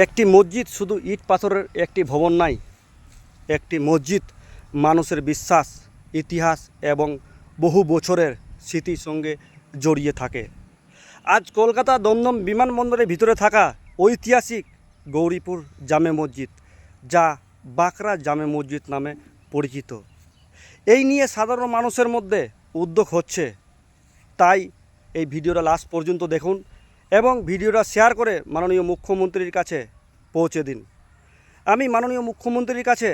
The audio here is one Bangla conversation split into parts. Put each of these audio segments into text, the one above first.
একটি মসজিদ শুধু ইট পাথরের একটি ভবন নাই। একটি মসজিদ মানুষের বিশ্বাস, ইতিহাস এবং বহু বছরের স্মৃতির সঙ্গে জড়িয়ে থাকে। আজ কলকাতা দমদম বিমানবন্দরের ভিতরে থাকা ঐতিহাসিক গৌরীপুর জামে মসজিদ, যা বাঁকড়া জামে মসজিদ নামে পরিচিত, এই নিয়ে সাধারণ মানুষের মধ্যে উদ্যোগ হচ্ছে। তাই এই ভিডিওটা লাস্ট পর্যন্ত দেখুন এবং ভিডিওটা শেয়ার করে মাননীয় মুখ্যমন্ত্রীর কাছে পৌঁছে দিন। আমি মাননীয় মুখ্যমন্ত্রীর কাছে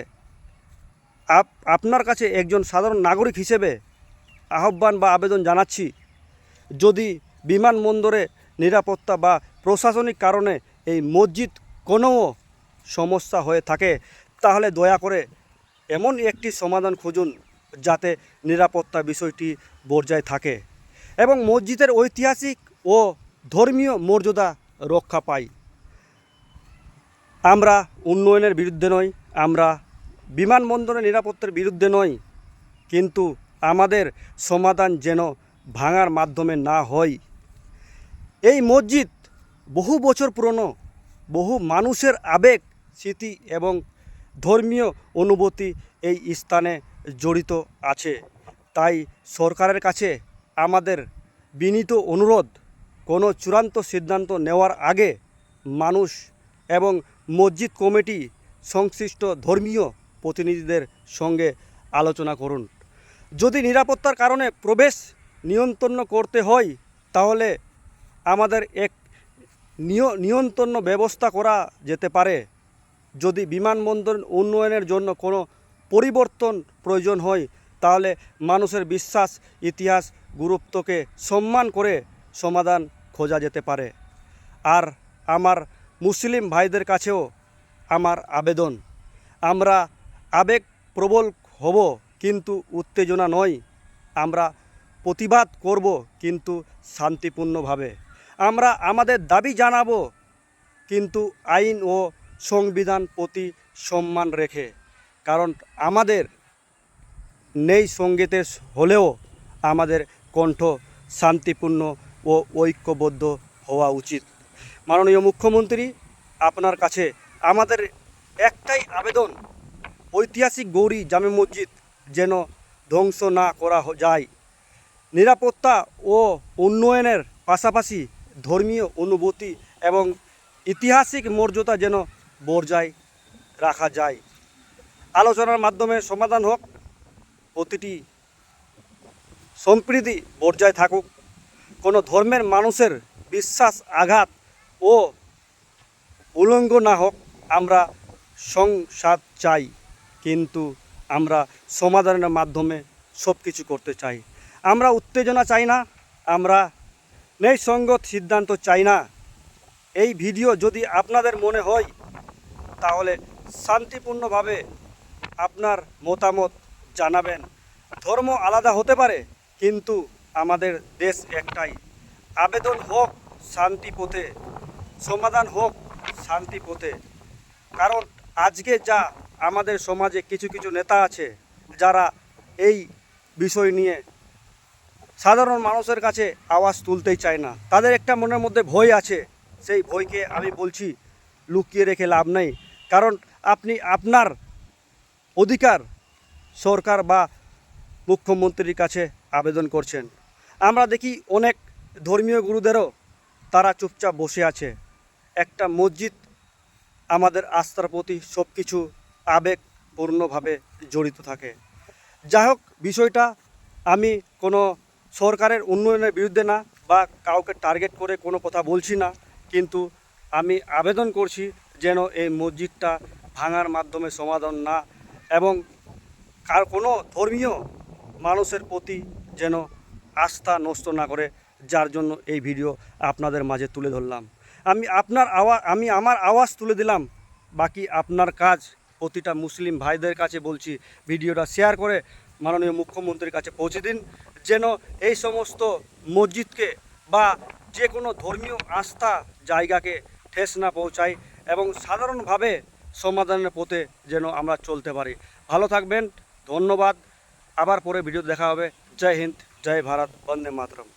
আপনার কাছে একজন সাধারণ নাগরিক হিসেবে আহ্বান বা আবেদন জানাচ্ছি, যদি বিমানবন্দরে নিরাপত্তা বা প্রশাসনিক কারণে এই মসজিদ কোনো সমস্যা হয়ে থাকে, তাহলে দয়া করে এমন একটি সমাধান খুঁজুন যাতে নিরাপত্তা বিষয়টি বজায় থাকে এবং মসজিদের ঐতিহাসিক ও ধর্মীয় মর্যাদা রক্ষা পায়। আমরা উন্নয়নের বিরুদ্ধে নই, আমরা বিমানবন্দরের নিরাপত্তার বিরুদ্ধে নই, কিন্তু আমাদের সমাধান যেন ভাঙার মাধ্যমে না হয়। এই মসজিদ বহু বছর পুরনো, বহু মানুষের আবেগ, স্মৃতি এবং ধর্মীয় অনুভূতি এই স্থানে জড়িত আছে। তাই সরকারের কাছে আমাদের বিনীত অনুরোধ, কোনো চূড়ান্ত সিদ্ধান্ত নেওয়ার আগে মানুষ এবং মসজিদ কমিটি সংশ্লিষ্ট ধর্মীয় প্রতিনিধিদের সঙ্গে আলোচনা করুন। যদি নিরাপত্তার কারণে প্রবেশ নিয়ন্ত্রণ করতে হয়, তাহলে আমাদের এক নিয়ন্ত্রণ ব্যবস্থা করা যেতে পারে। যদি বিমানবন্দর উন্নয়নের জন্য কোনো পরিবর্তন প্রয়োজন হয়, তাহলে মানুষের বিশ্বাস, ইতিহাস, গুরুত্বকে সম্মান করে সমাধান খোঁজা যেতে পারে। আর আমার মুসলিম ভাইদের কাছেও আমার আবেদন, আমরা আবেগপ্রবল হব কিন্তু উত্তেজনা নয়। আমরা প্রতিবাদ করব কিন্তু শান্তিপূর্ণভাবে। আমরা আমাদের দাবি জানাবো কিন্তু আইন ও সংবিধান প্রতি সম্মান রেখে। কারণ আমাদের নেই সঙ্গীতের হলেও আমাদের কণ্ঠ শান্তিপূর্ণ ও ঐক্যবদ্ধ হওয়া উচিত। মাননীয় মুখ্যমন্ত্রী, আপনার কাছে আমাদের একটাই আবেদন, ঐতিহাসিক গৌরী জামে মসজিদ যেন ধ্বংস না করা যায়। নিরাপত্তা ও উন্নয়নের পাশাপাশি ধর্মীয় অনুভূতি এবং ঐতিহাসিক মর্যাদা যেন বজায় রাখা যায়। আলোচনার মাধ্যমে সমাধান হোক, প্রতিটি সম্প্রীতি বজায় থাকুক, কোনো ধর্মের মানুষের বিশ্বাস আঘাত ও উলঙ্গ না হোক। আমরা সংবাদ চাই, কিন্তু আমরা সমাধানের মাধ্যমে সব কিছু করতে চাই। আমরা উত্তেজনা চাই না, আমরা ন্যায়সঙ্গত সিদ্ধান্ত চাই না। এই ভিডিও যদি আপনাদের মনে হয়, তাহলে শান্তিপূর্ণভাবে আপনার মতামত জানাবেন। ধর্ম আলাদা হতে পারে, কিন্তু আমাদের দেশ একটাই। আবেদন হোক শান্তি পথে, সমাধান হোক শান্তি পথে। কারণ আজকে যা আমাদের সমাজে কিছু কিছু নেতা আছে যারা এই বিষয় নিয়ে সাধারণ মানুষের কাছে আওয়াজ তুলতেই চায় না। তাদের একটা মনের মধ্যে ভয় আছে, সেই ভয়কে আমি বলছি লুকিয়ে রেখে লাভ নেই। কারণ আপনি আপনার অধিকার সরকার বা মুখ্যমন্ত্রীর কাছে আবেদন করছেন। আমরা দেখি অনেক ধর্মীয় গুরুদেরও তারা চুপচাপ বসে আছে। একটা মসজিদ আমাদের আস্থার প্রতি সব কিছু আবেগপূর্ণভাবে জড়িত থাকে। যাই হোক, বিষয়টা আমি কোনো সরকারের উন্নয়নের বিরুদ্ধে না বা কাউকে টার্গেট করে কোনো কথা বলছি না, কিন্তু আমি আবেদন করছি যেন এই মসজিদটা ভাঙার মাধ্যমে সমাধান না এবং কোনো ধর্মীয় মানুষের প্রতি যেন আস্থা নষ্ট না করে, যার জন্য এই ভিডিও আপনাদের মাঝে তুলে ধরলাম। আমি আমার আওয়াজ তুলে দিলাম, বাকি আপনার কাজ। প্রতিটা মুসলিম ভাইদের কাছে বলছি, ভিডিওটা শেয়ার করে মাননীয় মুখ্যমন্ত্রীর কাছে পৌঁছে দিন, যেন এই সমস্ত মসজিদকে বা যে কোনো ধর্মীয় আস্থা জায়গাকে ঠেস না পৌঁছায় এবং সাধারণভাবে সমাধানের পথে যেন আমরা চলতে পারি। ভালো থাকবেন, ধন্যবাদ। আবার পরে ভিডিও দেখা হবে। জয় হিন্দ, জয় ভারত, বন্দে মাতরম।